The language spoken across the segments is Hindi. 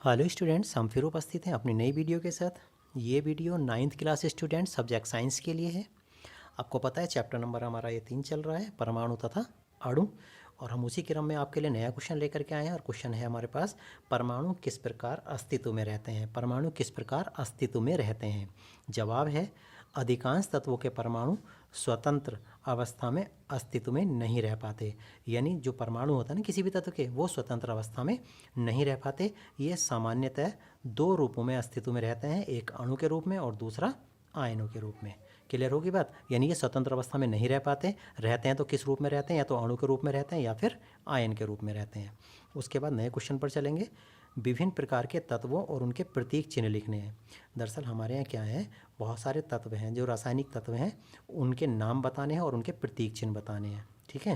हेलो स्टूडेंट्स, हम फिर उपस्थित हैं अपनी नई वीडियो के साथ। ये video 9th class student subject science के लिए है। आपको पता है चैप्टर नंबर हमारा ये 3 चल रहा है, परमाणु तथा अणु। और हम उसी क्रम में आपके लिए नया क्वेश्चन लेकर के आए हैं। और क्वेश्चन है हमारे पास, परमाणु किस प्रकार अस्तित्व में रहते हैं। परमाणु किस प्रकार अस्तित्व में रहते हैं। जवाब है, अधिकांश तत्वों के परमाणु स्वतंत्र अवस्था में अस्तित्व में नहीं रह पाते। यानी जो परमाणु होता है ना किसी भी तत्व के, वो स्वतंत्र अवस्था में नहीं रह पाते। ये सामान्यतः दो रूपों में अस्तित्व में रहते हैं, एक अणु के रूप में और दूसरा आयनों के रूप में। क्लियर होगी बात। यानी ये स्वतंत्र अवस्था में नहीं रह पाते। रहते हैं तो किस रूप में रहते हैं, या तो अणु के रूप में रहते हैं या फिर आयन के रूप में रहते हैं। उसके बाद नए क्वेश्चन पर चलेंगे। विभिन्न प्रकार के तत्वों और उनके प्रतीक चिन्ह लिखने हैं। दरअसल हमारे यहाँ क्या है, बहुत सारे तत्व हैं, जो रासायनिक तत्व हैं, उनके नाम बताने हैं और उनके प्रतीक चिन्ह बताने हैं। ठीक है,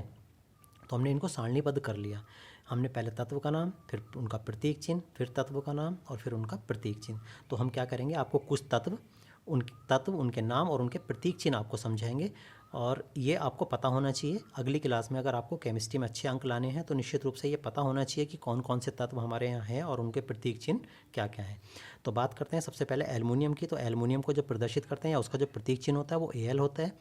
तो हमने इनको सारणीबद्ध कर लिया। हमने पहले तत्व का नाम, फिर उनका प्रतीक चिन्ह, फिर तत्व का नाम और फिर उनका प्रतीक चिन्ह। तो हम क्या करेंगे, आपको कुछ तत्व उनके नाम और उनके प्रतीक चिन्ह आपको समझाएंगे। और ये आपको पता होना चाहिए। अगली क्लास में अगर आपको केमिस्ट्री में अच्छे अंक लाने हैं तो निश्चित रूप से ये पता होना चाहिए कि कौन कौन से तत्व हमारे यहाँ हैं और उनके प्रतीक चिन्ह क्या क्या है। तो बात करते हैं सबसे पहले एल्युमिनियम की। तो एल्युमिनियम को जो प्रदर्शित करते हैं या उसका जो प्रतीक चिन्ह होता है वो Al होता है।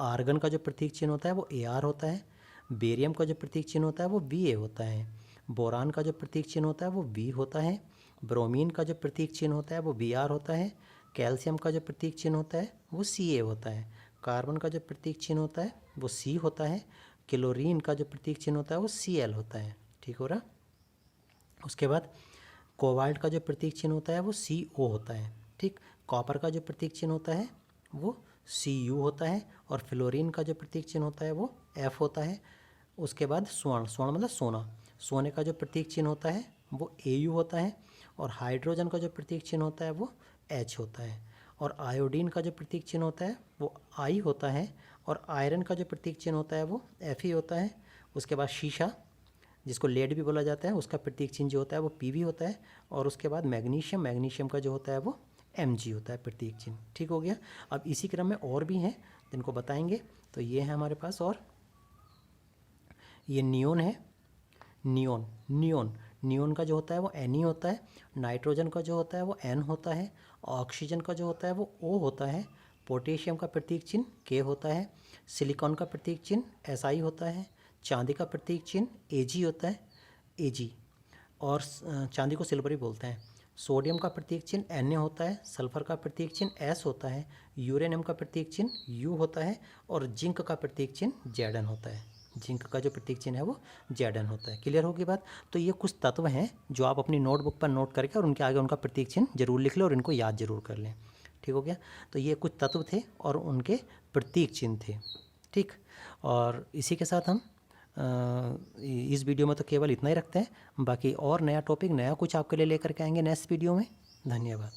आर्गन का जो प्रतीक चिन्ह होता है वो Ar होता है। बेरियम का जो प्रतीक चिन्ह होता है वो Va होता है। बोरान का जो प्रतीक चिन्ह होता है वो V होता है। ब्रोमीन का जो प्रतीक चिन्ह होता है वो Br होता है। कैल्शियम का जो प्रतीक चिन्ह होता है वो Ca होता है। कार्बन का जो प्रतीक चिन्ह होता है वो C होता है। क्लोरीन का जो प्रतीक चिन्ह होता है वो Cl होता है। ठीक हो रहा। उसके बाद कोबाल्ट का जो प्रतीक चिन्ह होता है वो Co होता है। ठीक, कॉपर का जो प्रतीक चिन्ह होता है वो Cu होता है। और फ्लोरीन का जो प्रतीक चिन्ह होता है वो F होता है। उसके बाद स्वर्ण मतलब सोना, सोने का जो प्रतीक चिन्ह होता है वो Au होता है। और हाइड्रोजन का जो प्रतीक चिन्ह होता है वो H होता है। और आयोडीन का जो प्रतीक चिन्ह होता है वो I होता है। और आयरन का जो प्रतीक चिन्ह होता है वो Fe होता है। उसके बाद शीशा, जिसको लेड भी बोला जाता है, उसका प्रतीक चिन्ह जो होता है वो Pb होता है। और उसके बाद मैग्नीशियम का जो होता है वो Mg होता है प्रतीक चिन्ह। ठीक हो गया। अब इसी क्रम में और भी हैं जिनको बताएंगे। तो ये है हमारे पास, और ये नियोन है। नियोन का जो होता है वो Ne होता है। नाइट्रोजन का जो होता है वो N होता है। ऑक्सीजन का जो होता है वो O होता है। पोटेशियम का प्रतीक चिन्ह K होता है। सिलिकॉन का प्रतीक चिन्ह Si होता है। चांदी का प्रतीक चिन्ह Ag होता है, Ag। और चांदी को सिल्वर भी बोलते हैं। सोडियम का प्रतीक चिन्ह Na होता है। सल्फर का प्रतीक चिन्ह S होता है। यूरेनियम का प्रतीक चिन्ह U होता है। और जिंक का प्रतीक चिन्ह Zn होता है। जिंक का जो प्रतीक चिन्ह है वो Zn होता है। क्लियर होगी बात। तो ये कुछ तत्व हैं जो आप अपनी नोटबुक पर नोट करके और उनके आगे उनका प्रतीक चिन्ह जरूर लिख लें और इनको याद जरूर कर लें। ठीक हो गया। तो ये कुछ तत्व थे और उनके प्रतीक चिन्ह थे। ठीक, और इसी के साथ हम इस वीडियो में तो केवल इतना ही रखते हैं। बाकी और नया टॉपिक, नया कुछ आपके लिए लेकर के आएंगे नेक्स्ट वीडियो में। धन्यवाद।